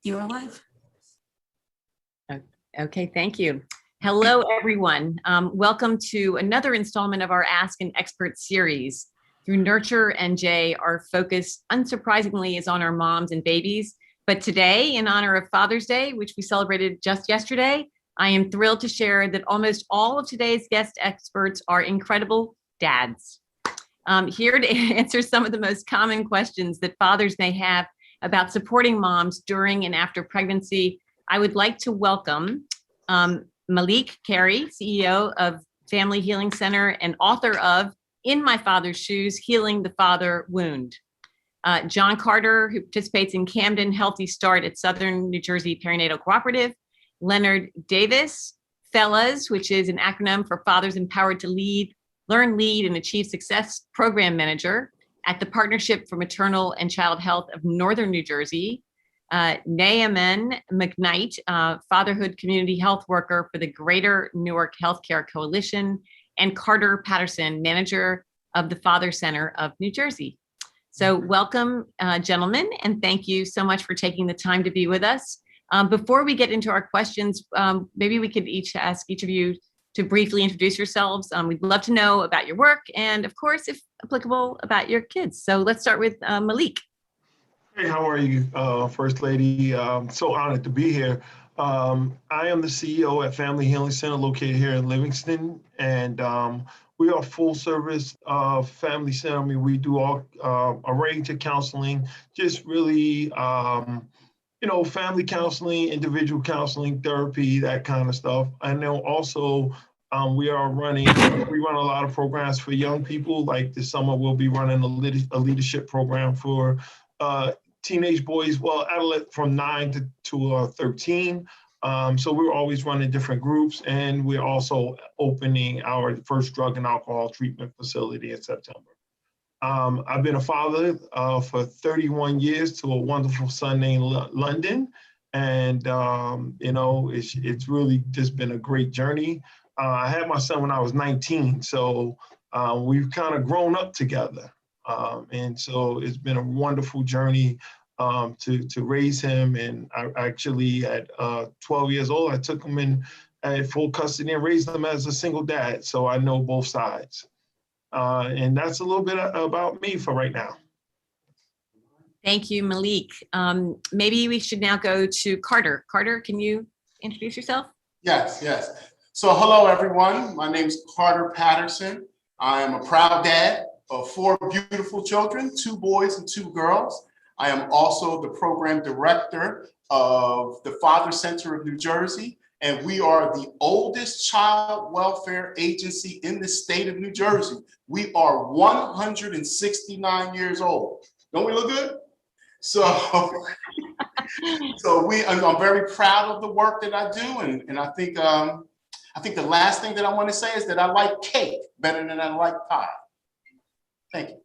You are live. Okay, thank you. Hello, everyone. Welcome to another installment of our Ask an Expert series. Through Nurture and Jay, our focus, unsurprisingly, is on our moms and babies. But today, in honor of Father's Day, which we celebrated just yesterday, I am thrilled to share that almost all of today's guest experts are incredible dads. Here to answer some of the most common questions that fathers may have about supporting moms during and after pregnancy, I would like to welcome Malik, Carey, CEO of Family Healing Center and author of In My Father's Shoes, Healing the Father Wound. John Carter, who participates in Camden Healthy Start at Southern New Jersey Perinatal Cooperative. Leonard Davis, FELAS, which is an acronym for Fathers Empowered to Lead, Learn, Lead, and Achieve Success Program Manager at the Partnership for Maternal and Child Health of Northern New Jersey. Naamen, McKnight, Fatherhood Community Health Worker for the Greater Newark Healthcare Coalition, and Carter Patterson, Manager of the Father Center of New Jersey. So welcome, gentlemen, and thank you so much for taking the time to be with us. Before we get into our questions, maybe we could each ask each of you to briefly introduce yourselves. We'd love to know about your work and, of course, if applicable, about your kids. So let's start with Malik. Hey, how are you, First Lady? So honored to be here. I am the CEO at Family Healing Center located here in Livingston, and we are a full service family center. I mean, we do all a range of counseling, just really, family counseling, individual counseling, therapy, that kind of stuff. And then also, we run a lot of programs for young people. Like this summer, we'll be running a leadership program for teenage boys, from 9 to 13. So we're always running different groups, and we're also opening our first drug and alcohol treatment facility in September. I've been a father for 31 years to a wonderful son named London. And, it's really just been a great journey. I had my son when I was 19, so we've kind of grown up together. And so it's been a wonderful journey to raise him. And I actually, at 12 years old, I took him in at full custody and raised him as a single dad. So I know both sides. And that's a little bit about me for right now. Thank you, Malik. Maybe we should now go to Carter. Carter, can you introduce yourself? Yes. So hello, everyone. My name is Carter Patterson. I am a proud dad of 4 beautiful children, 2 boys and 2 girls. I am also the program director of the Father Center of New Jersey, and we are the oldest child welfare agency in the state of New Jersey. We are 169 years old. Don't we look good? So I'm very proud of the work that I do, and I think the last thing that I want to say is that I like cake better than I like pie. Thank you.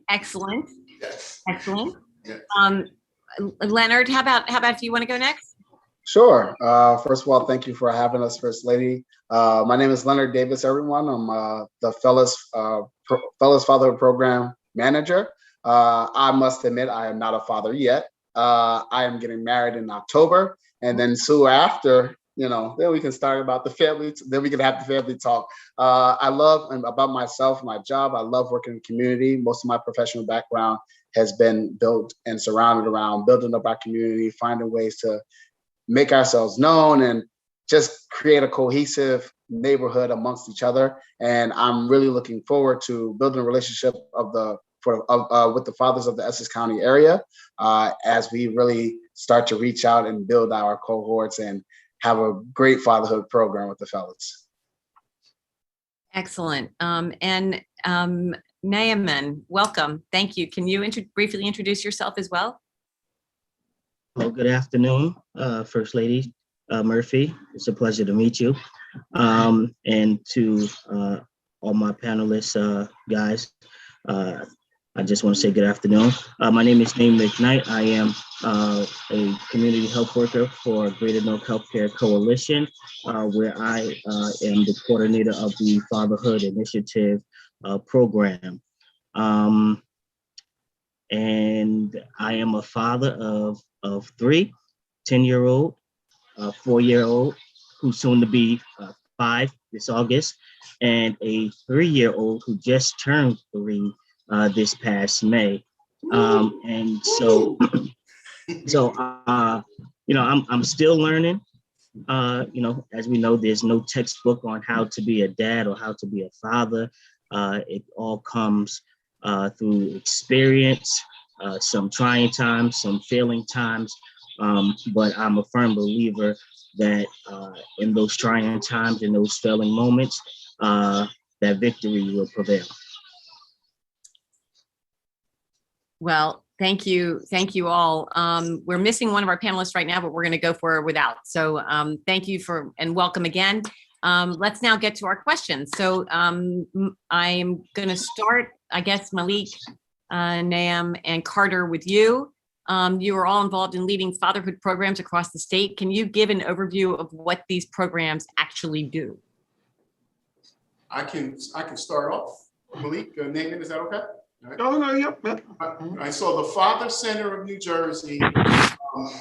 Excellent. Yes. Excellent. Yes. Leonard, how about if you want to go next? Sure. First of all, thank you for having us, First Lady. My name is Leonard Davis, everyone. I'm the Fellas Fatherhood Program Manager. I must admit, I am not a father yet. I am getting married in October, and then soon after, then we can start about the family. Then we can have the family talk. I love, and about myself, my job, I love working in the community. Most of my professional background has been built and surrounded around building up our community, finding ways to make ourselves known and just create a cohesive neighborhood amongst each other. And I'm really looking forward to building a relationship with the fathers of the Essex County area as we really start to reach out and build our cohorts and have a great fatherhood program with the fellas. Excellent. And Naamen, welcome. Thank you. Can you briefly introduce yourself as well? Hello, good afternoon, First Lady Murphy. It's a pleasure to meet you. And to all my panelists, guys, I just want to say good afternoon. My name is McKnight. I am a community health worker for Greater Newark Healthcare Coalition, where I am the coordinator of the Fatherhood Initiative program. and I am a father of three, 10-year-old, a 4-year-old, who's soon to be 5 this August, and a 3-year-old who just turned 3 this past May. And so, I'm still learning. As we know, there's no textbook on how to be a dad or how to be a father. It all comes through experience, some trying times, some failing times. But I'm a firm believer that in those trying times, in those failing moments, that victory will prevail. Well, thank you. Thank you all. We're missing one of our panelists right now, but we're going to go for her without. So thank you and welcome again. Let's now get to our questions. So I'm going to start, I guess, Malik, Naamen, and Carter with you. You are all involved in leading fatherhood programs across the state. Can you give an overview of what these programs actually do? I can start off. Malik, Naamen, is that okay? Right. Oh, no, yep. Right, so the Father Center of New Jersey,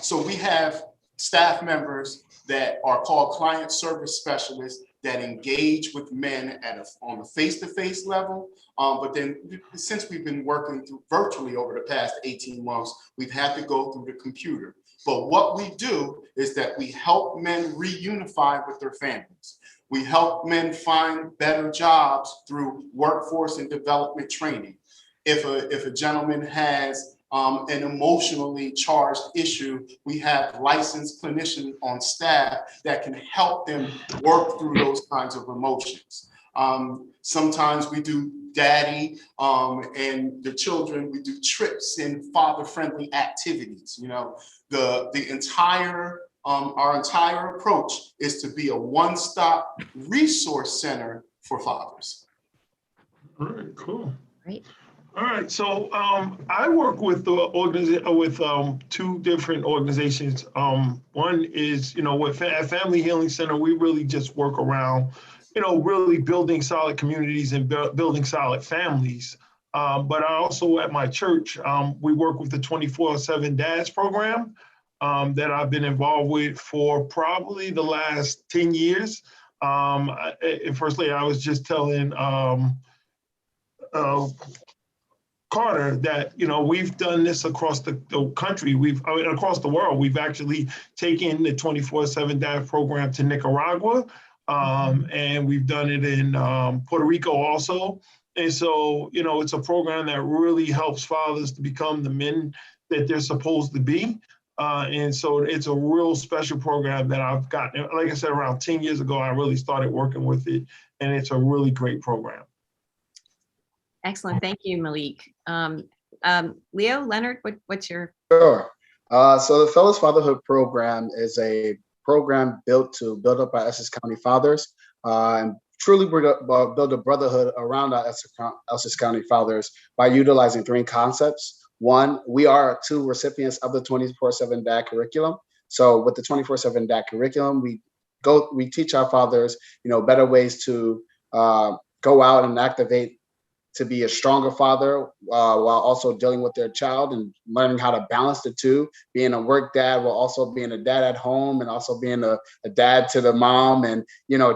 so we have staff members that are called client service specialists that engage with men on a face-to-face level. But then since we've been working virtually over the past 18 months, we've had to go through the computer. But what we do is that we help men reunify with their families. We help men find better jobs through workforce and development training. If a gentleman has an emotionally charged issue, we have licensed clinicians on staff that can help them work through those kinds of emotions. Sometimes we do daddy and the children, we do trips and father-friendly activities. The entire our entire approach is to be a one-stop resource center for fathers. All right, cool. Great. All right, so I work with two different organizations. One is, at Family Healing Center, we really just work around, really building solid communities and building solid families. But I also, at my church, we work with the 24/7 Dads program that I've been involved with for probably the last 10 years. Firstly, I was just telling Carter that we've done this across the country. Across the world. We've actually taken the 24/7 Dad program to Nicaragua, and we've done it in Puerto Rico also. And so it's a program that really helps fathers to become the men that they're supposed to be. And so it's a real special program that I've gotten. Like I said, around 10 years ago, I really started working with it, and it's a really great program. Excellent. Thank you, Malik. Leo, Leonard, what's your? Sure. So the Fellas Fatherhood Program is a program built up by Essex County fathers and truly build a brotherhood around our Essex County fathers by utilizing 3 concepts. One, we are 2 recipients of the 24/7 Dad curriculum. So with the 24/7 Dad curriculum, we teach our fathers, better ways to go out and activate to be a stronger father while also dealing with their child and learning how to balance the two, being a work dad while also being a dad at home and also being a dad to the mom, and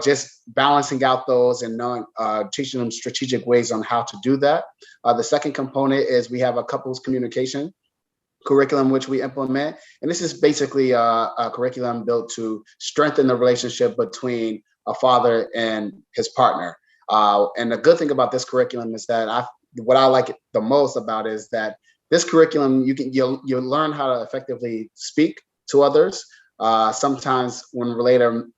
just balancing out those and knowing, teaching them strategic ways on how to do that. The second component is we have a couples communication curriculum which we implement, and this is basically a curriculum built to strengthen the relationship between a father and his partner. And the good thing about this curriculum is that what I like the most about it is that this curriculum, you'll learn how to effectively speak to others. Sometimes when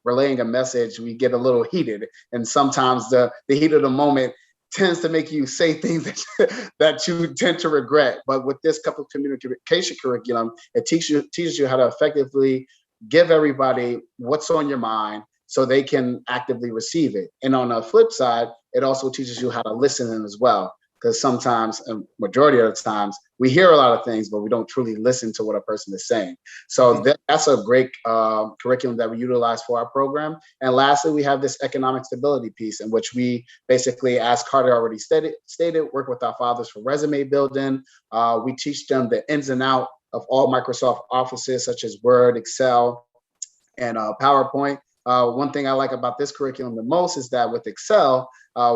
relaying a message, we get a little heated, and sometimes the heat of the moment tends to make you say things that you tend to regret. But with this couple communication curriculum, it teaches you how to effectively give everybody what's on your mind, so they can actively receive it. And on the flip side, it also teaches you how to listen in as well. because sometimes, a majority of the times, we hear a lot of things, but we don't truly listen to what a person is saying. So that's a great curriculum that we utilize for our program. And lastly, we have this economic stability piece in which we basically, as Carter already stated, work with our fathers for resume building. We teach them the ins and out of all Microsoft Offices, such as Word, Excel, and PowerPoint. One thing I like about this curriculum the most is that with Excel,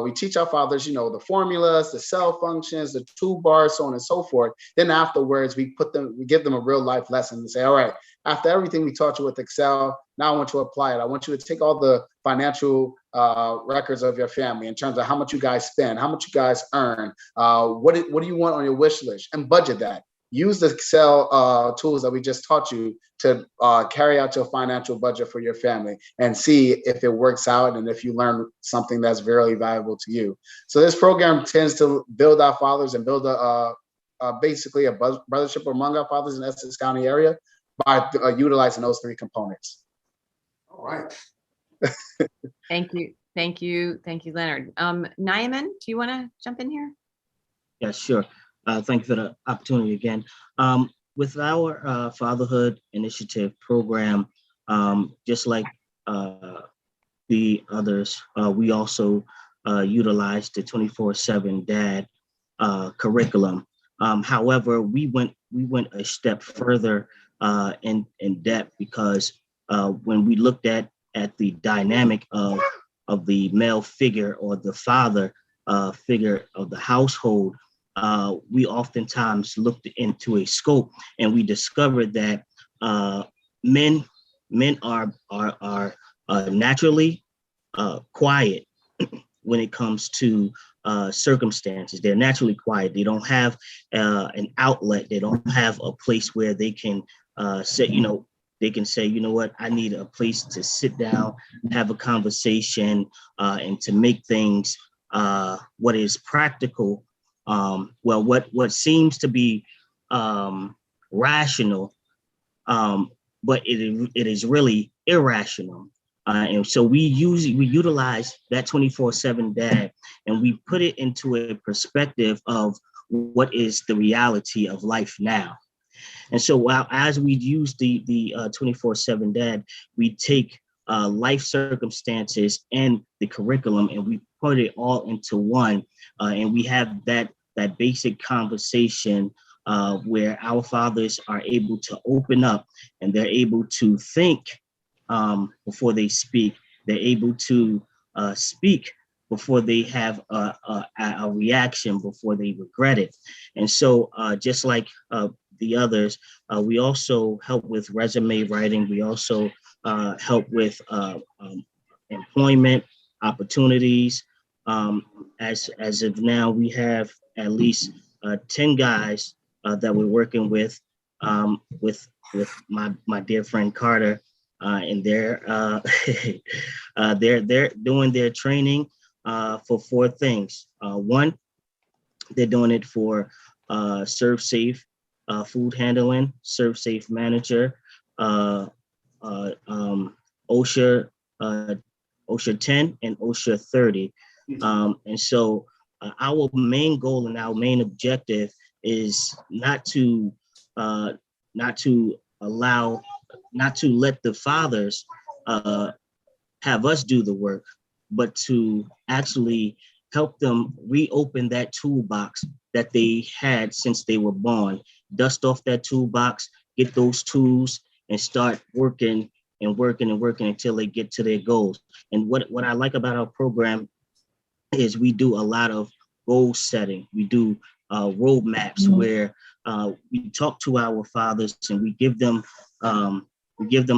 we teach our fathers, the formulas, the cell functions, the toolbars, so on and so forth. Then afterwards, we give them a real life lesson and say, all right, after everything we taught you with Excel, now I want you to apply it. I want you to take all the financial records of your family in terms of how much you guys spend, how much you guys earn, what do you want on your wish list, and budget that. Use the Excel tools that we just taught you to carry out your financial budget for your family and see if it works out and if you learn something that's very valuable to you. So this program tends to build our fathers and build basically a brothership among our fathers in the Essex County area by utilizing those three components. All right. Thank you, Leonard. Naamen, do you want to jump in here? Yeah, sure. Thank you for the opportunity again. With our Fatherhood Initiative program, just like the others, we also utilize the 24/7 Dad curriculum. However, we went a step further in depth because when we looked at the dynamic of the male figure or the father figure of the household, we oftentimes looked into a scope and we discovered that men are naturally quiet when it comes to circumstances. They're naturally quiet. They don't have an outlet. They don't have a place where they can say, they can say, you know what, I need a place to sit down, have a conversation, and to make things what is practical. What seems to be rational, but it is really irrational. And so we utilize that 24/7 Dad, and we put it into a perspective of what is the reality of life now. And so as we use the 24/7 Dad, we take life circumstances and the curriculum and we put it all into one, and we have that basic conversation where our fathers are able to open up and they're able to think before they speak. They're able to speak before they have a reaction, before they regret it. And so just like the others, we also help with resume writing. We also help with employment opportunities. As of now, we have at least 10 guys that we're working with my dear friend Carter, and they're doing their training for 4 things. One, they're doing it for Serve Safe food handling, Serve Safe manager, OSHA 10 and OSHA 30. And so our main goal and our main objective is not to let the fathers have us do the work, but to actually help them reopen that toolbox that they had since they were born. Dust off that toolbox, get those tools, and start working until they get to their goals. And what I like about our program is we do a lot of goal setting. We do roadmaps where we talk to our fathers and we give them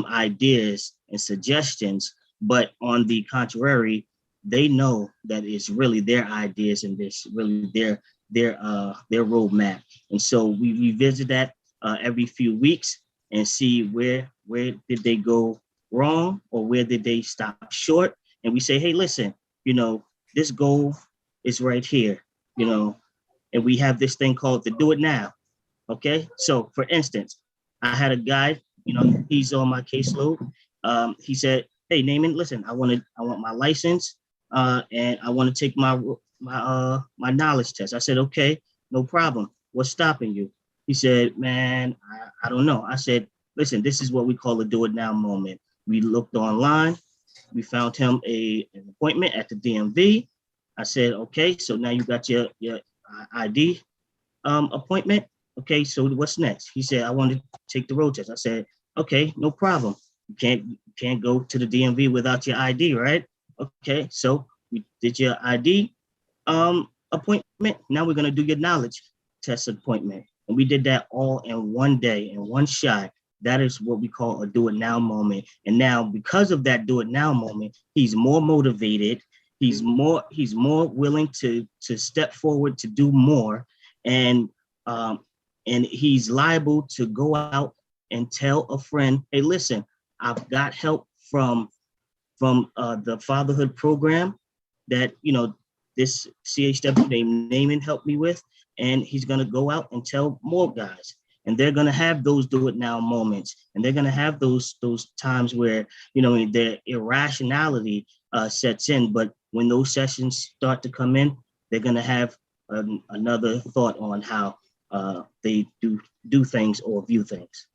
ideas and suggestions, but on the contrary, they know that it's really their ideas and it's really their roadmap. And so we revisit that every few weeks and see where did they go wrong or where did they stop short. And we say, hey, listen, this goal is right here, and we have this thing called the do it now. Okay. So for instance, I had a guy, he's on my caseload. He said, hey, Naamen, listen, I want my license and I want to take my my knowledge test. I said, okay, no problem. What's stopping you? He said, man, I don't know. I said, listen, this is what we call a do it now moment. We looked online. We found him an appointment at the DMV. I said, okay, so now you got your ID appointment. Okay, so what's next? He said, I want to take the road test. I said, okay, no problem. You can't go to the DMV without your ID, right? Okay, so we did your ID appointment. Now we're gonna do your knowledge test appointment. And we did that all in one day, in one shot. That is what we call a do it now moment. And now because of that do it now moment, he's more motivated. He's more willing to step forward to do more. And he's liable to go out and tell a friend, hey, listen, I've got help from the fatherhood program that, this CHW named Naamen helped me with, and he's going to go out and tell more guys. And they're going to have those do it now moments. And they're going to have those times where, their irrationality sets in. But when those sessions start to come in, they're going to have another thought on how they do things or view things.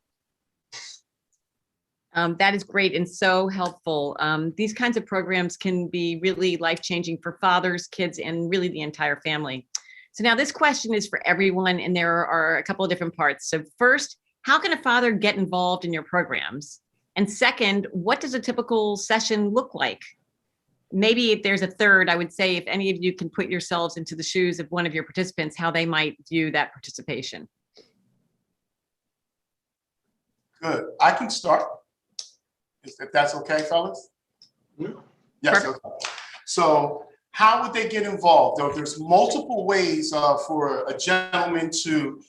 That is great and so helpful. These kinds of programs can be really life-changing for fathers, kids, and really the entire family. So now this question is for everyone, and there are a couple of different parts. So first, how can a father get involved in your programs? And second, what does a typical session look like? Maybe if there's a third, I would say if any of you can put yourselves into the shoes of one of your participants, how they might view that participation. Good. I can start, if that's okay, fellas? Yeah. Yes. Okay. So how would they get involved? There's multiple ways for a gentleman to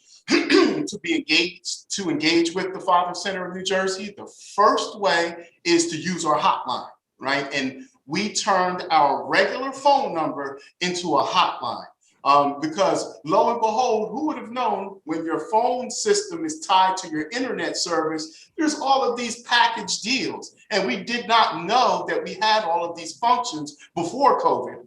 engage with the Father Center of New Jersey. The first way is to use our hotline, right? And we turned our regular phone number into a hotline. Because lo and behold, who would have known when your phone system is tied to your internet service, there's all of these package deals. And we did not know that we had all of these functions before COVID,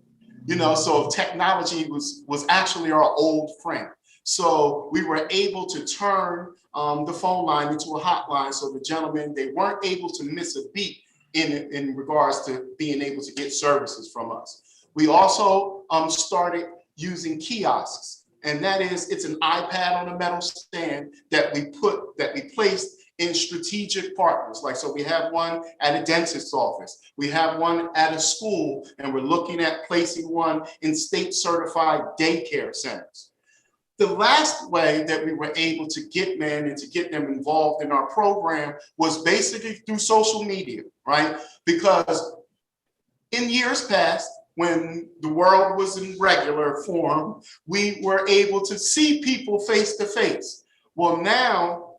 so technology was actually our old friend. So we were able to turn the phone line into a hotline. So the gentlemen, they weren't able to miss a beat in regards to being able to get services from us. We also started using kiosks, and that is, it's an iPad on a metal stand that we placed in strategic partners. Like, so we have one at a dentist's office, we have one at a school, and we're looking at placing one in state certified daycare centers. The last way that we were able to get men and to get them involved in our program was basically through social media, right? Because in years past, when the world was in regular form, we were able to see people face to face. Well, now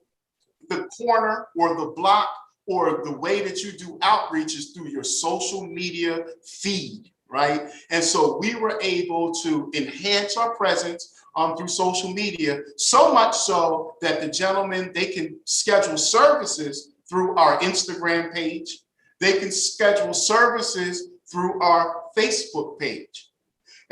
the corner or the block or the way that you do outreach is through your social media feed, right? And so we were able to enhance our presence through social media, so much so that the gentlemen, they can schedule services through our Instagram page. They can schedule services through our Facebook page.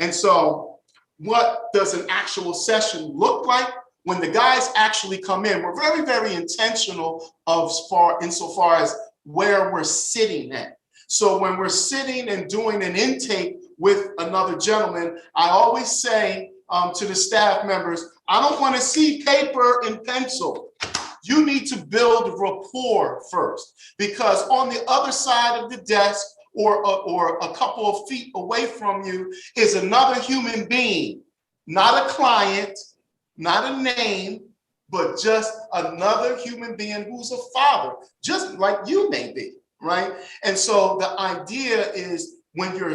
And so what does an actual session look like? When the guys actually come in, we're very, very intentional insofar as where we're sitting at. So when we're sitting and doing an intake with another gentleman, I always say to the staff members, I don't want to see paper and pencil. You need to build rapport first, because on the other side of the desk or a couple of feet away from you is another human being, not a client, not a name, but just another human being who's a father, just like you may be, right? And so the idea is when you're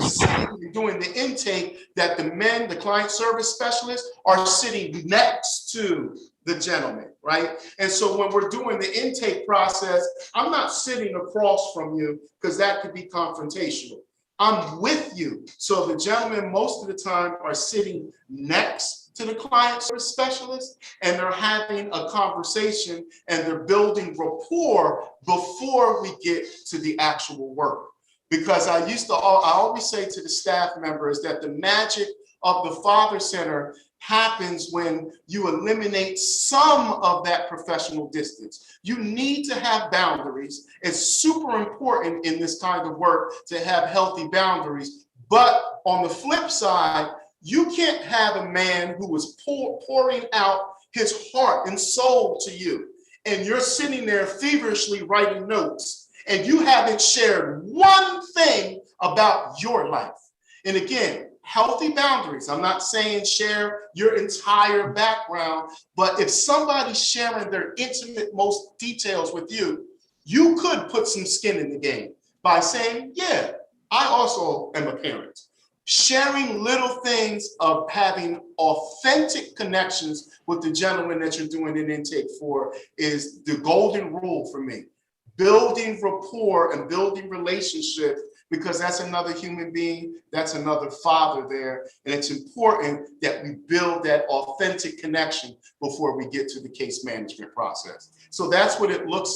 doing the intake, that the men, the client service specialists, are sitting next to the gentleman, right? And so when we're doing the intake process, I'm not sitting across from you because that could be confrontational. I'm with you. So the gentlemen most of the time are sitting next to the client service specialist, and they're having a conversation and they're building rapport before we get to the actual work. Because I always say to the staff members that the magic of the Father Center happens when you eliminate some of that professional distance. You need to have boundaries. It's super important in this kind of work to have healthy boundaries. But on the flip side, you can't have a man who is pouring out his heart and soul to you, and you're sitting there feverishly writing notes, and you haven't shared one thing about your life. And again, healthy boundaries. I'm not saying share your entire background, but if somebody's sharing their intimate most details with you, you could put some skin in the game by saying, yeah, I also am a parent. Sharing little things of having authentic connections with the gentleman that you're doing an intake for is the golden rule for me. Building rapport and building relationships, because that's another human being, that's another father there. And it's important that we build that authentic connection before we get to the case management process. So that's what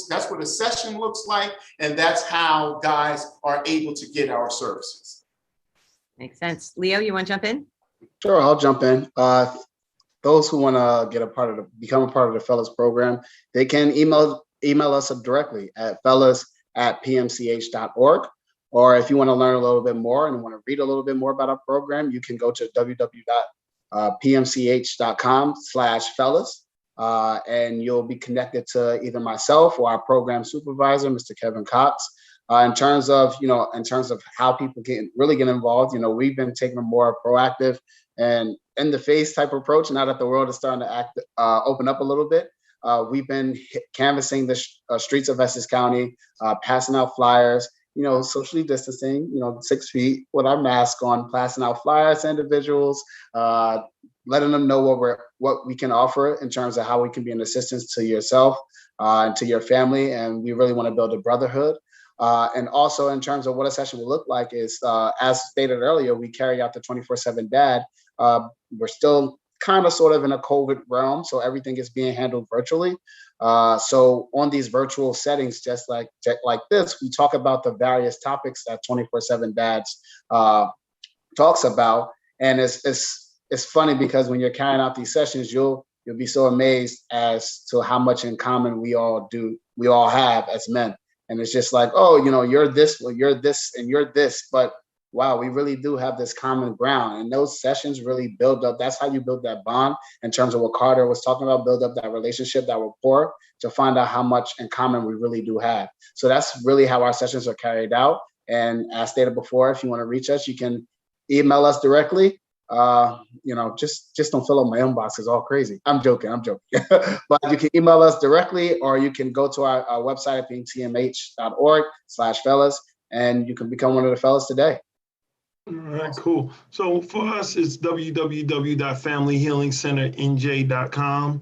that's what a session looks like. And that's how guys are able to get our services. Makes sense. Leo, you want to jump in? Sure, I'll jump in. Those who want to become a part of the Fellas program, they can email us directly at fellas@pmch.org. Or if you want to learn a little bit more and want to read a little bit more about our program, you can go to www.pmch.com/fellas. And you'll be connected to either myself or our program supervisor, Mr. Kevin Cox. In terms of how people really get involved, we've been taking a more proactive and in the face type approach. Now that the world is starting to open up a little bit, we've been canvassing the streets of Essex County, passing out flyers, socially distancing, 6 feet with our mask on, passing out flyers to individuals, letting them know what we can offer in terms of how we can be an assistance to yourself and to your family. And we really want to build a brotherhood. And also in terms of what a session will look like is, as stated earlier, we carry out the 24/7 dad. We're still kind of sort of in a COVID realm, so everything is being handled virtually. So on these virtual settings, just like this, we talk about the various topics that 24/7 dads talks about. And it's funny because when you're carrying out these sessions, you'll be so amazed as to how much in common we all have as men. And it's just like, oh, you're this, and you're this, but wow, we really do have this common ground. And those sessions really build up. That's how you build that bond in terms of what Carter was talking about, build up that relationship, that rapport, to find out how much in common we really do have. So that's really how our sessions are carried out. And as stated before, if you want to reach us, you can email us directly. Just don't fill up my inbox. It's all crazy. I'm joking. But you can email us directly, or you can go to our website at pmch.org/fellas, and you can become one of the fellas today. All right, cool. So for us, it's www.familyhealingcenternj.com.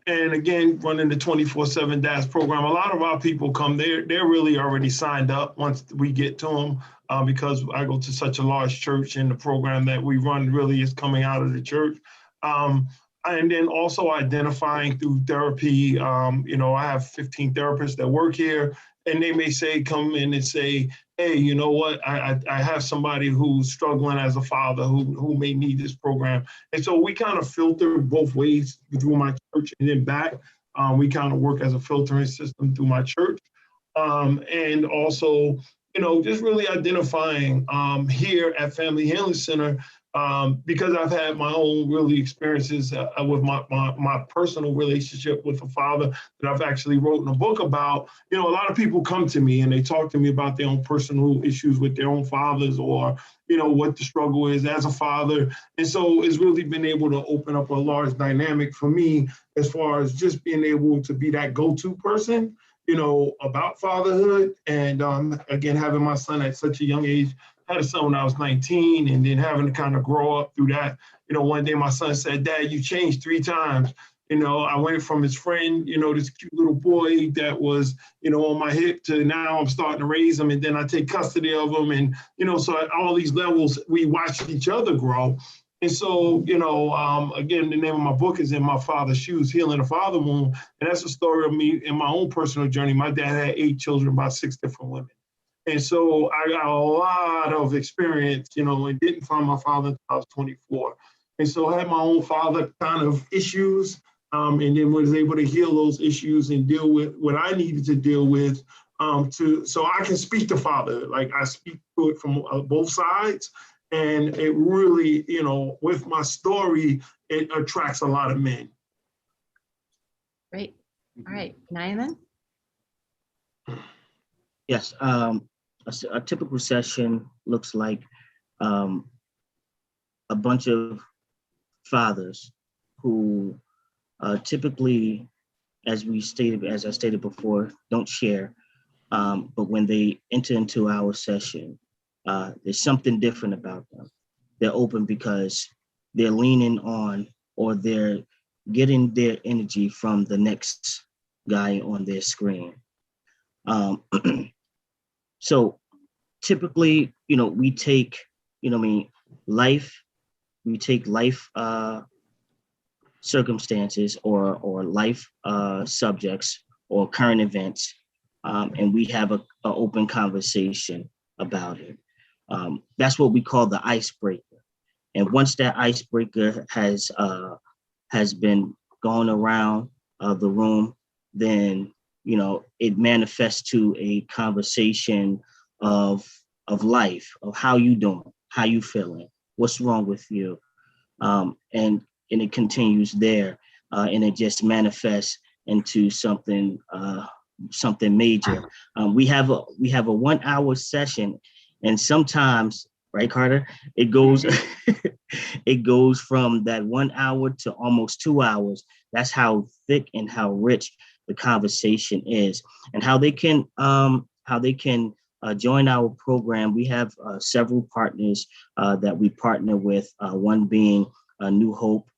And again, running the 24/7 DAS program, a lot of our people come there. They're really already signed up once we get to them, because I go to such a large church, and the program that we run really is coming out of the church. And then also identifying through therapy. I have 15 therapists that work here, and they may come in and say, hey, you know what? I have somebody who's struggling as a father who may need this program. And so we kind of filter both ways through my church and then back. We kind of work as a filtering system through my church. And also, just really identifying here at Family Healing Center, because I've had my own really experiences with my personal relationship with a father that I've actually wrote in a book about. A lot of people come to me and they talk to me about their own personal issues with their own fathers, or what the struggle is as a father. And so it's really been able to open up a large dynamic for me as far as just being able to be that go-to person about fatherhood. And again, having my son at such a young age. I had a son when I was 19, and then having to kind of grow up through that. One day my son said, Dad, you changed 3 times. I went from his friend, this cute little boy that was, on my hip, to now I'm starting to raise him, and then I take custody of him. And, so at all these levels, we watched each other grow. And so, again, the name of my book is In My Father's Shoes, Healing the Father Wound. And that's a story of me in my own personal journey. My dad had 8 children by 6 different women. And so I got a lot of experience, and didn't find my father until I was 24. And so I had my own father kind of issues, and then was able to heal those issues and deal with what I needed to deal with, so I can speak to father. Like, I speak to it from both sides. And it really, with my story, it attracts a lot of men. Great. All right, Naamen? Yes, a typical session looks like a bunch of fathers who typically, as I stated before, don't share. But when they enter into our session, there's something different about them. They're open because they're leaning on, or they're getting their energy from the next guy on their screen. So typically, we take, life circumstances or life subjects or current events, and we have an open conversation about it. That's what we call the icebreaker. And once that icebreaker has been going around the room, then it manifests to a conversation of life, of how you doing, how you feeling, what's wrong with you, and it continues there, and it just manifests into something major. We have a 1 hour session, and sometimes, right, Carter, it goes it goes from that 1 hour to almost 2 hours. That's how thick and how rich the conversation is, and how they can join our program. We have several partners that we partner with, one being New Hope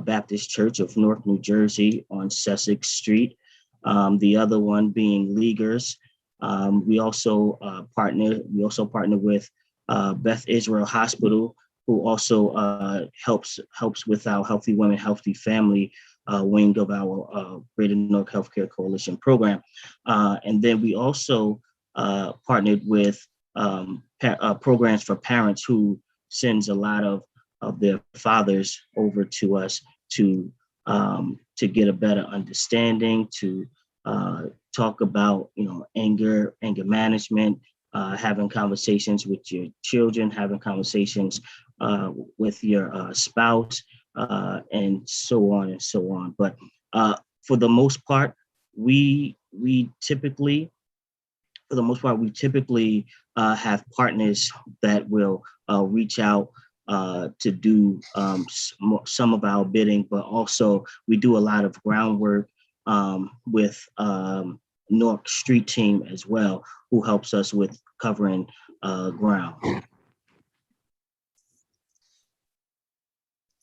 Baptist Church of North New Jersey on Sussex Street, the other one being Leaguers. We also partner with Beth Israel Hospital, who also helps with our Healthy Women, Healthy Family wing of our Greater Newark Healthcare Coalition program. And then we also partnered with programs for parents who sends a lot of their fathers over to us to get a better understanding, to talk about anger management, having conversations with your children, having conversations with your spouse, and so on and so on. But for the most part, we typically have partners that will reach out to do some of our bidding, but also we do a lot of groundwork with Newark Street Team as well, who helps us with covering ground.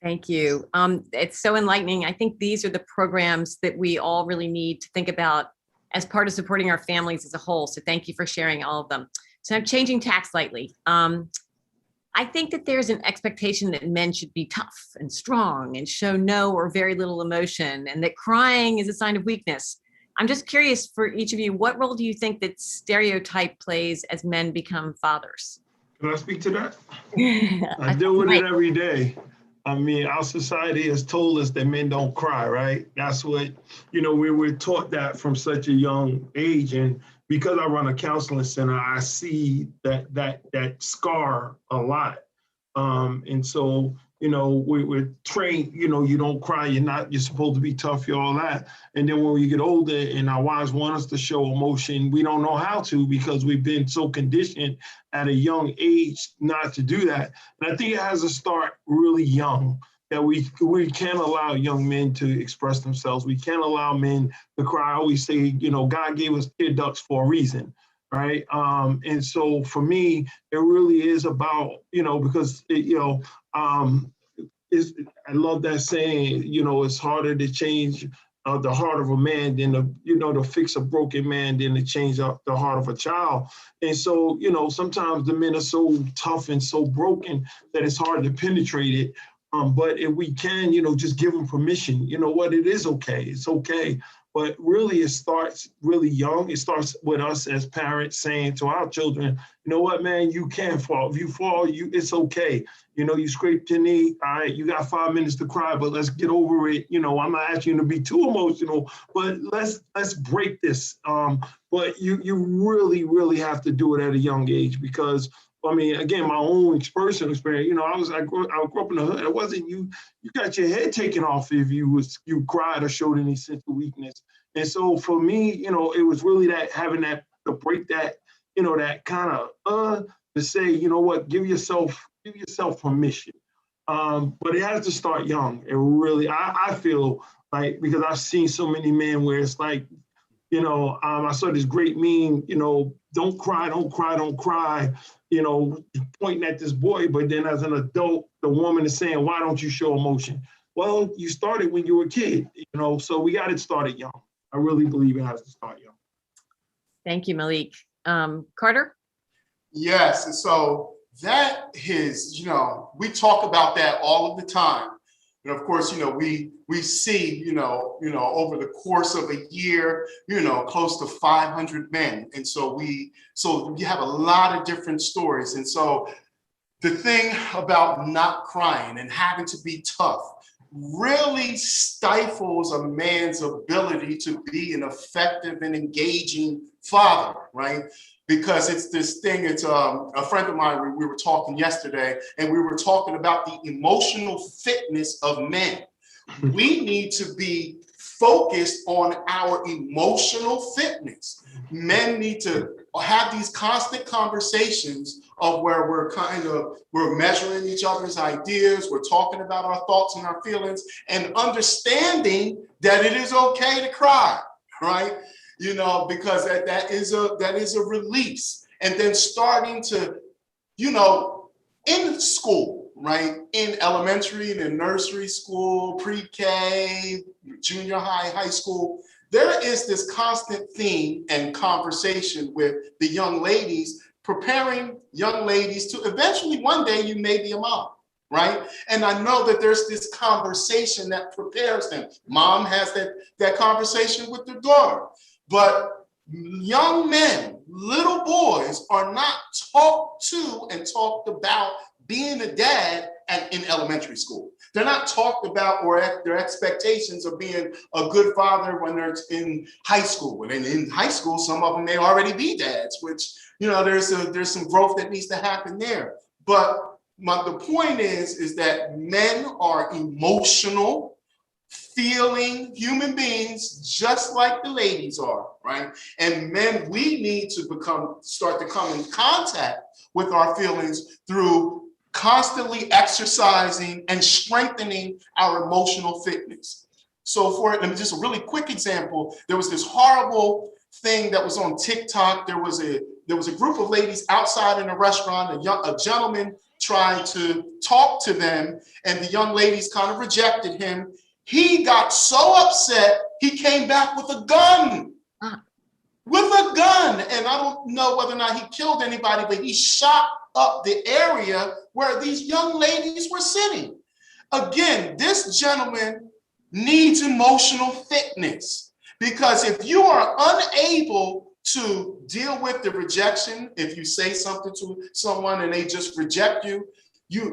Thank you. It's so enlightening. I think these are the programs that we all really need to think about as part of supporting our families as a whole. So thank you for sharing all of them. So I'm changing tack slightly. I think that there's an expectation that men should be tough and strong and show no or very little emotion, and that crying is a sign of weakness. I'm just curious, for each of you, what role do you think that stereotype plays as men become fathers? Can I speak to that? I deal with it every day. I mean, our society has told us that men don't cry, right? That's what, we're taught that from such a young age. And because I run a counseling center, I see that scar a lot. And so, we're trained, you don't cry, you're supposed to be tough, you're all that. And then when we get older and our wives want us to show emotion, we don't know how to, because we've been so conditioned at a young age not to do that. And I think it has to start really young, that we can't allow young men to express themselves. We can't allow men to cry. I always say, God gave us tear ducts for a reason. Right. And so for me, it really is about, because, I love that saying, it's harder to change the heart of a man than to fix a broken man than to change the heart of a child. And so, sometimes the men are so tough and so broken that it's hard to penetrate it. But if we can, just give them permission, it is okay. It's okay. But really, it starts really young. It starts with us as parents saying to our children, you know what, man, you can fall. If you fall, it's okay. You know, you scraped your knee. All right, you got 5 minutes to cry, but let's get over it. You know, I'm not asking you to be too emotional, but let's break this. But you really, really have to do it at a young age because, I mean, again, my own personal experience, you know, I grew up in the hood. It wasn't you got your head taken off if you cried or showed any sense of weakness. And so for me, you know, it was really that having that to break that, you know, that kind of to say, you know what, give yourself permission. But it has to start young. It really, I feel like, because I've seen so many men where it's like, you know, I saw this great meme, you know, don't cry, don't cry, don't cry, you know, pointing at this boy. But then as an adult, the woman is saying, why don't you show emotion? Well, you started when you were a kid, you know, so we got it started young. I really believe it has to start young. Thank you, Malik. Carter? Yes, and so that is, you know, we talk about that all of the time. And of course, you know, we see, you know, over the course of a year, you know, close to 500 men. And so you have a lot of different stories. And so the thing about not crying and having to be tough really stifles a man's ability to be an effective and engaging father, right? Because it's this thing, it's a friend of mine, we were talking yesterday, and we were talking about the emotional fitness of men. We need to be focused on our emotional fitness. Men need to have these constant conversations of where we're measuring each other's ideas, we're talking about our thoughts and our feelings, and understanding that it is okay to cry, right? You know, because that is a release. And then starting to, you know, in school, right? In elementary and in nursery school, pre-K, junior high, high school, there is this constant theme and conversation with the young ladies, preparing young ladies to eventually one day you may be a mom, right? And I know that there's this conversation that prepares them. Mom has that conversation with their daughter. But young men, little boys are not talked to and talked about being a dad in elementary school. They're not talked about or their expectations of being a good father when they're in high school. And in high school, some of them may already be dads, which, you know, there's some growth that needs to happen there. But the point is that men are emotional, feeling human beings just like the ladies are, right? And men, we need to start to come in contact with our feelings through constantly exercising and strengthening our emotional fitness. So just a really quick example, there was this horrible thing that was on TikTok. There was a group of ladies outside in a restaurant. A gentleman tried to talk to them, and the young ladies kind of rejected him. He got so upset, he came back with a gun. And I don't know whether or not he killed anybody, but he shot up the area where these young ladies were sitting. Again, this gentleman needs emotional fitness, because if you are unable to deal with the rejection, if you say something to someone and they just reject you,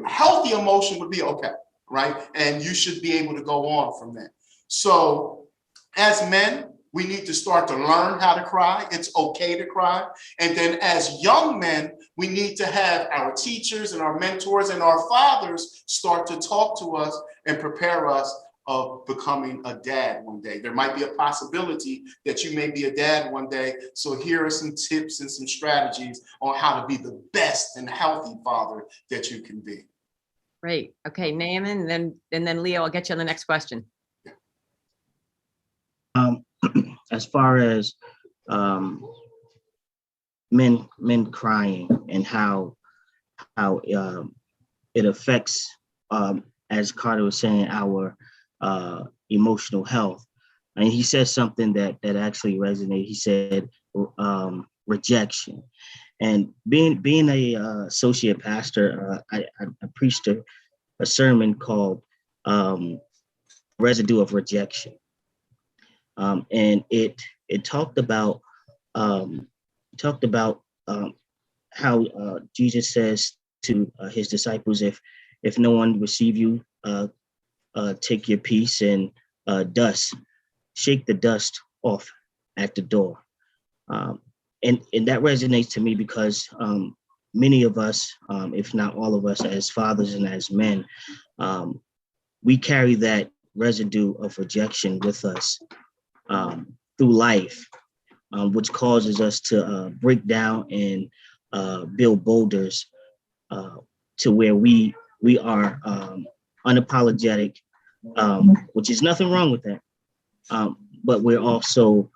healthy emotion would be okay, right? And you should be able to go on from that. So as men, we need to start to learn how to cry. It's okay to cry. And then as young men, we need to have our teachers and our mentors and our fathers start to talk to us and prepare us of becoming a dad one day. There might be a possibility that you may be a dad one day. So here are some tips and some strategies on how to be the best and healthy father that you can be. Great. Okay, Naamen, and then Leo, I'll get you on the next question. As far as men crying and how it affects, as Carter was saying, our emotional health. And he said something that actually resonated. He said rejection. And being a associate pastor, I preached a sermon called Residue of Rejection. and it talked about how Jesus says to his disciples, if no one receive you, take your peace and shake the dust off at the door. And that resonates to me because many of us, if not all of us, as fathers and as men, we carry that residue of rejection with us through life, which causes us to break down and build boulders to where we are unapologetic, which is nothing wrong with that. But we're also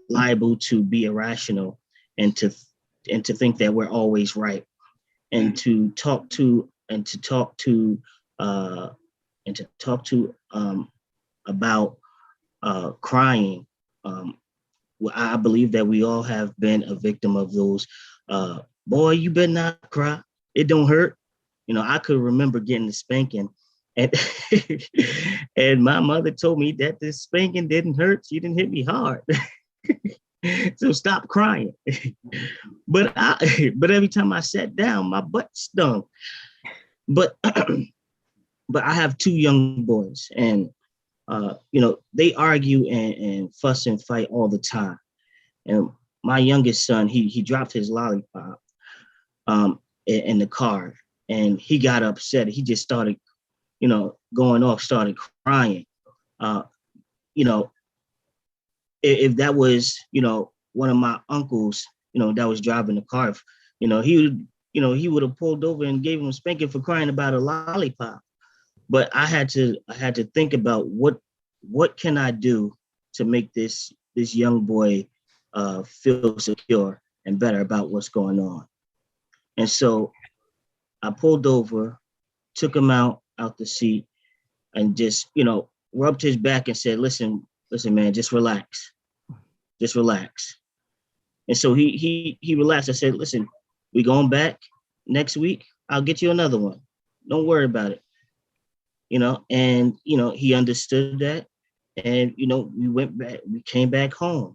liable to be irrational and to think that we're always right, and to talk to about crying. I believe that we all have been a victim of those. Boy, you better not cry. It don't hurt. I could remember getting the spanking, and and my mother told me that the spanking didn't hurt. She didn't hit me hard. So stop crying. But every time I sat down, my butt stung. But I have two young boys, and they argue and fuss and fight all the time. And my youngest son, he dropped his lollipop in the car, and he got upset. He just started, going off, started crying. If that was, one of my uncles, that was driving the car, he would have pulled over and gave him a spanking for crying about a lollipop. But I had to think about what can I do to make this young boy feel secure and better about what's going on. And so I pulled over, took him out the seat, and just, rubbed his back and said, listen, man, just relax. Just relax. And so he relaxed. I said, listen, we going back next week. I'll get you another one. Don't worry about it. And, he understood that. And, we went back, we came back home.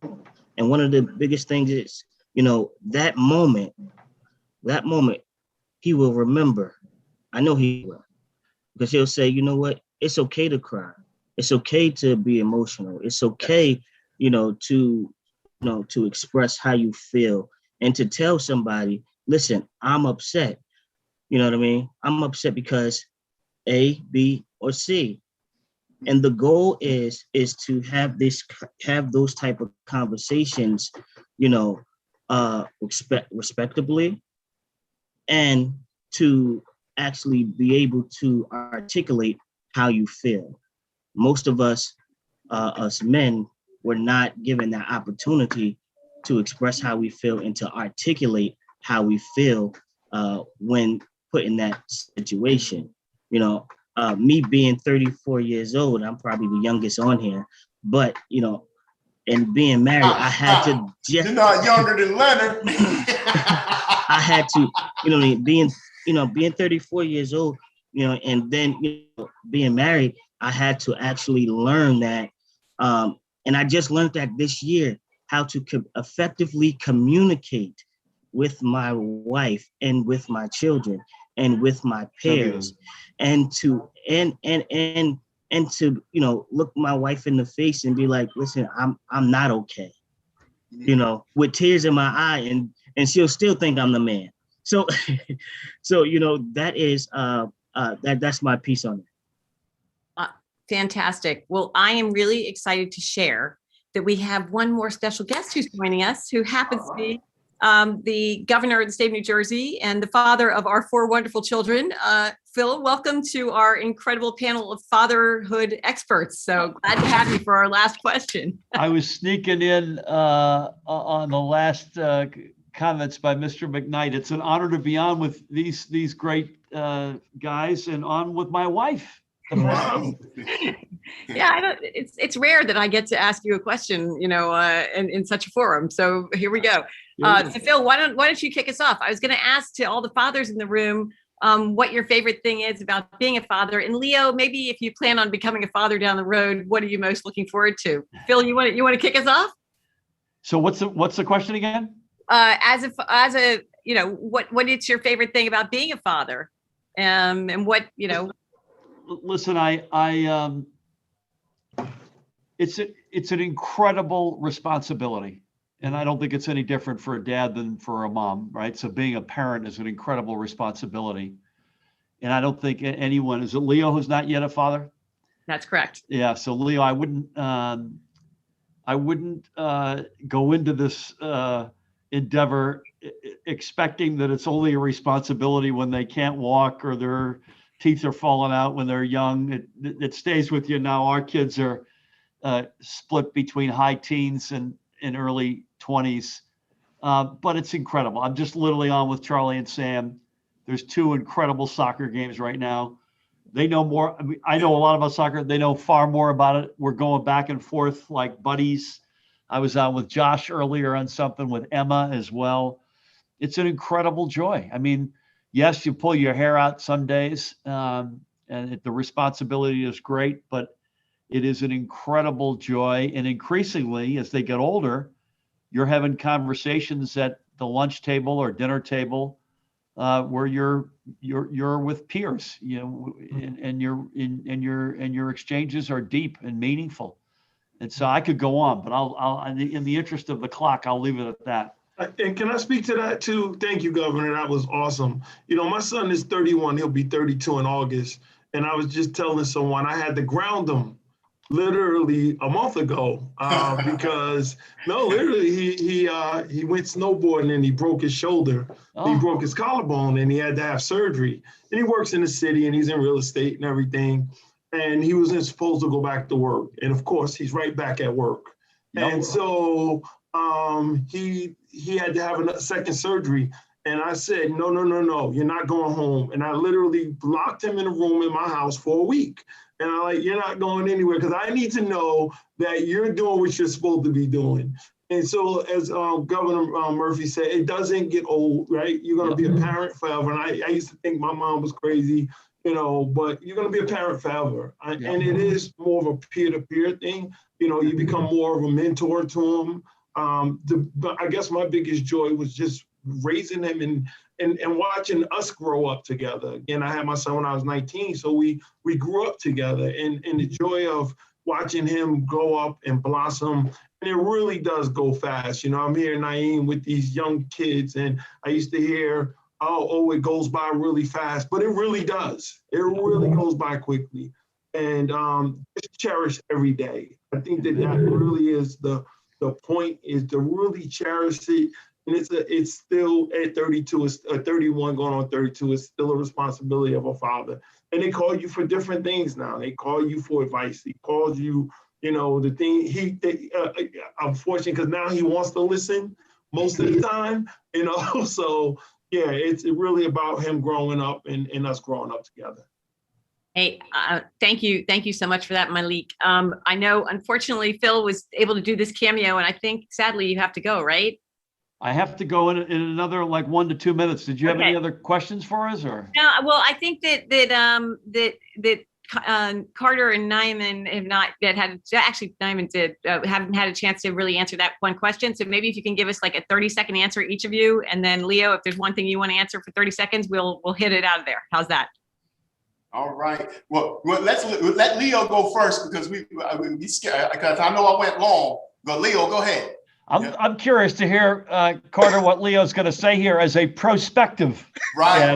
And one of the biggest things is, that moment, he will remember. I know he will. Because he'll say, you know what? It's okay to cry. It's okay to be emotional. It's okay, to express how you feel and to tell somebody, listen, I'm upset. You know what I mean? I'm upset because A, B, or C. And the goal is to have those type of conversations, respectably, and to actually be able to articulate how you feel. Most of us men were not given that opportunity to express how we feel and to articulate how we feel when put in that situation. Me being 34 years old, I'm probably the youngest on here, but and being married, I had to just. You're not younger than Leonard. I had to, being 34 years old, and then being married, I had to actually learn that, and I just learned that this year, how to effectively communicate with my wife and with my children and with my peers, and to look my wife in the face and be like, listen, I'm not okay, with tears in my eye, and she'll still think I'm the man. So that is that's my piece on it. Fantastic. Well, I am really excited to share that we have one more special guest who's joining us, who happens to be the governor of the state of New Jersey and the father of our 4 wonderful children. Phil, welcome to our incredible panel of fatherhood experts. So glad to have you for our last question. I was sneaking in on the last comments by Mr. McKnight. It's an honor to be on with these great guys and on with my wife. Wow. Yeah, it's rare that I get to ask you a question, in such a forum. So here we go. So Phil, why don't you kick us off? I was going to ask to all the fathers in the room, what your favorite thing is about being a father. And Leo, maybe if you plan on becoming a father down the road, what are you most looking forward to? Phil, you want to kick us off? So what's the question again? As a what is your favorite thing about being a father? And what, Listen, it's an incredible responsibility. And I don't think it's any different for a dad than for a mom, right? So being a parent is an incredible responsibility. And I don't think anyone, is it Leo who's not yet a father? That's correct. Yeah. So Leo, I wouldn't go into this endeavor expecting that it's only a responsibility when they can't walk or their teeth are falling out when they're young. It stays with you. Now our kids are split between high teens and early 20s, but it's incredible. I'm just literally on with Charlie and Sam. There's 2 incredible soccer games right now. They know more. I mean, I know a lot about soccer. They know far more about it. We're going back and forth like buddies. I was on with Josh earlier on something with Emma as well. It's an incredible joy. I mean, yes, you pull your hair out some days, and the responsibility is great, but it is an incredible joy. And increasingly, as they get older, you're having conversations at the lunch table or dinner table where you're with peers, and your exchanges are deep and meaningful. And so I could go on, but I'll in the interest of the clock, I'll leave it at that. And can I speak to that too? Thank you, Governor. That was awesome. My son is 31. He'll be 32 in August. And I was just telling someone I had to ground him literally a month ago because literally he went snowboarding and he broke his shoulder. He broke his collarbone and he had to have surgery. And he works in the city and he's in real estate and everything. And he wasn't supposed to go back to work. And of course, he's right back at work. And so he had to have a second surgery. And I said, no, you're not going home. And I literally locked him in a room in my house for a week. And I'm like, you're not going anywhere because I need to know that you're doing what you're supposed to be doing. And so as Governor Murphy said, it doesn't get old, right? You're going to be a parent forever. And I used to think my mom was crazy, but you're going to be a parent forever. And it is more of a peer-to-peer thing. You become more of a mentor to them. But I guess my biggest joy was just raising him and watching us grow up together. Again, I had my son when I was 19, so we grew up together, and the joy of watching him grow up and blossom. And it really does go fast. I'm here in Naamen with these young kids, and I used to hear, it goes by really fast, but it really does. It really goes by quickly. And just cherish every day. I think that really is the point, is to really cherish it. And it's still at 32, 31 going on 32, it's still a responsibility of a father. And they call you for different things now. They call you for advice. He calls you, the thing, unfortunately, because now he wants to listen most of the time, So, yeah, it's really about him growing up and us growing up together. Hey, thank you. Thank you so much for that, Malik. I know, unfortunately, Phil was able to do this cameo, and I think, sadly, you have to go, right? I have to go in another 1 to 2 minutes. Did you have any other questions for us, or? No, well, I think that Carter and Naamen have not yet had. Actually, Naamen haven't had a chance to really answer that one question. So maybe if you can give us a 30-second answer, each of you, and then Leo, if there's one thing you want to answer for 30 seconds, we'll hit it out of there. How's that? All right. Well, let's let Leo go first because we scared, because I know I went long. But Leo, go ahead. I'm curious to hear, Carter, what Leo's going to say here as a prospective. Right,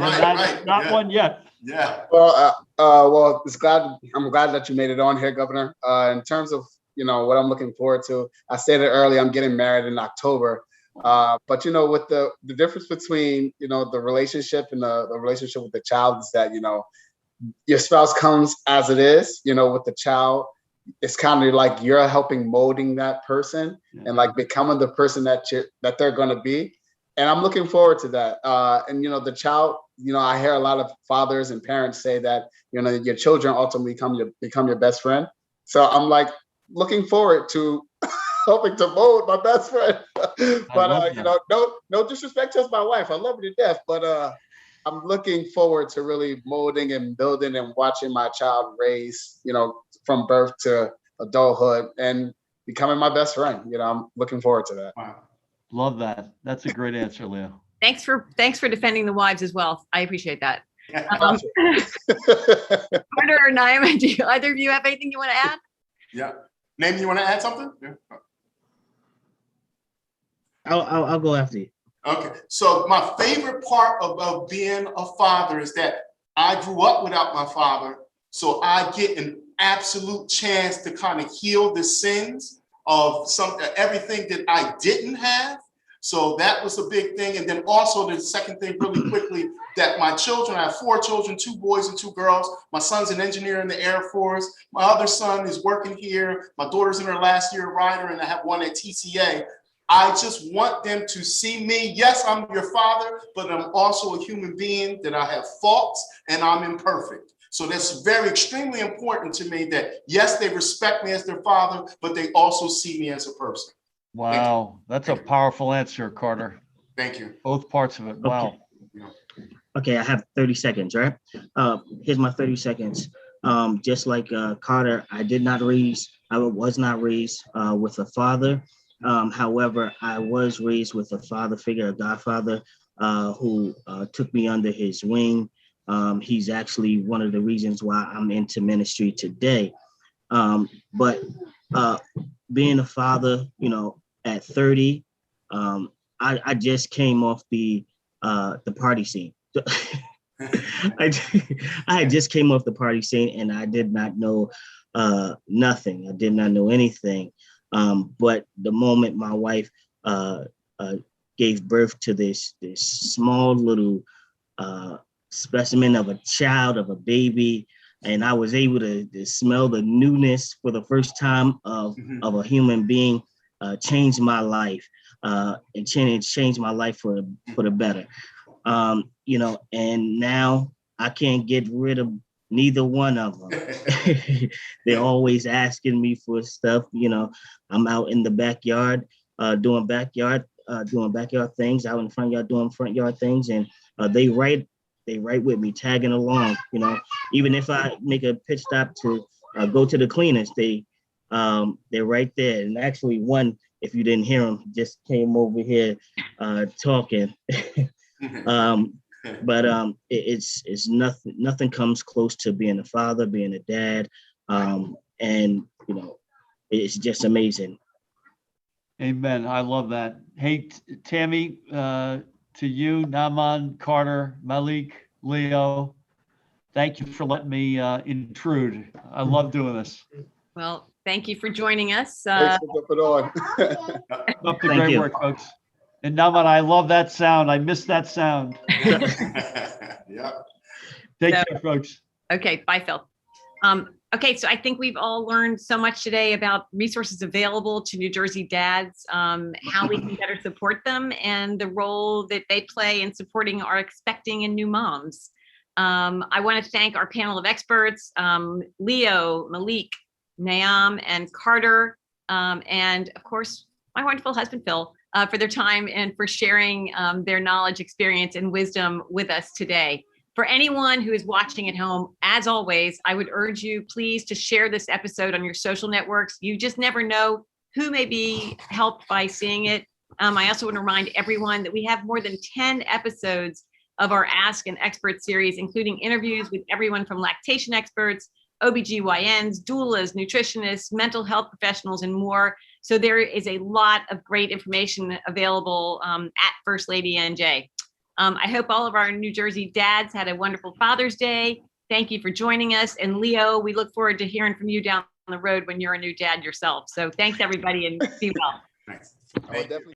not one yet. Yeah. Well, I'm glad that you made it on here, Governor. In terms of, what I'm looking forward to, I stated earlier, I'm getting married in October. But, with the difference between, the relationship and the relationship with the child is that, your spouse comes as it is, with the child. It's kind of like you're helping molding that person and becoming the person that they're going to be. And I'm looking forward to that. And, the child, I hear a lot of fathers and parents say that, your children ultimately become your best friend. So I'm looking forward to helping to mold my best friend. But, no disrespect to my wife. I love her to death. But I'm looking forward to really molding and building and watching my child raise, from birth to adulthood and becoming my best friend. I'm looking forward to that. Wow. Love that. That's a great answer, Leo. Thanks for defending the wives as well. I appreciate that. Carter or Naamen, do either of you have anything you want to add? Yeah. Naamen, you want to add something? Yeah. I'll go after you. Okay. So my favorite part about being a father is that I grew up without my father. So I get an absolute chance to kind of heal the sins of everything that I didn't have. So that was a big thing. And then also the second thing really quickly, that my children, I have 4 children, 2 boys and 2 girls. My son's an engineer in the Air Force. My other son is working here. My daughter's in her last year rider, and I have one at TCA. I just want them to see me. Yes, I'm your father, but I'm also a human being, that I have faults and I'm imperfect. So that's very extremely important to me that, yes, they respect me as their father, but they also see me as a person. Wow. That's a powerful answer, Carter. Thank you. Both parts of it. Wow. Okay, I have 30 seconds, right? Here's my 30 seconds. Just like Carter, I was not raised with a father. However, I was raised with a father figure, a godfather, who took me under his wing. He's actually one of the reasons why I'm into ministry today. But being a father, at 30, I just came off the party scene. I just came off the party scene, and I did not know nothing. I did not know anything. But the moment my wife gave birth to this small little specimen of a child, of a baby, and I was able to smell the newness for the first time of a human being, changed my life, and changed my life for the better. And now I can't get rid of neither one of them. They're always asking me for stuff. I'm out in the backyard doing backyard things, out in the front yard doing front yard things, and they right with me, tagging along. Even if I make a pit stop to go to the cleaners, they're right there. And actually, one, if you didn't hear him, just came over here talking. But it's nothing comes close to being a father, being a dad, and it's just amazing. Amen. I love that. Hey, Tammy, to you, Naamen, Carter, Malik, Leo, thank you for letting me intrude. I love doing this. Well, thank you for joining us. Thanks for putting on. Up to great work, folks. And Naamen, I love that sound. I miss that sound. Yeah. Take care, folks. Okay, bye, Phil. Okay, so I think we've all learned so much today about resources available to New Jersey dads, how we can better support them, and the role that they play in supporting our expecting and new moms. I want to thank our panel of experts, Leo, Malik, Naamen, and Carter, and of course, my wonderful husband, Phil, for their time and for sharing their knowledge, experience, and wisdom with us today. For anyone who is watching at home, as always, I would urge you, please, to share this episode on your social networks. You just never know who may be helped by seeing it. I also want to remind everyone that we have more than 10 episodes of our Ask an Expert series, including interviews with everyone from lactation experts, OBGYNs, doulas, nutritionists, mental health professionals, and more. So there is a lot of great information available at First Lady NJ. I hope all of our New Jersey dads had a wonderful Father's Day. Thank you for joining us. And Leo, we look forward to hearing from you down the road when you're a new dad yourself. So thanks, everybody, and be well. Nice. I would definitely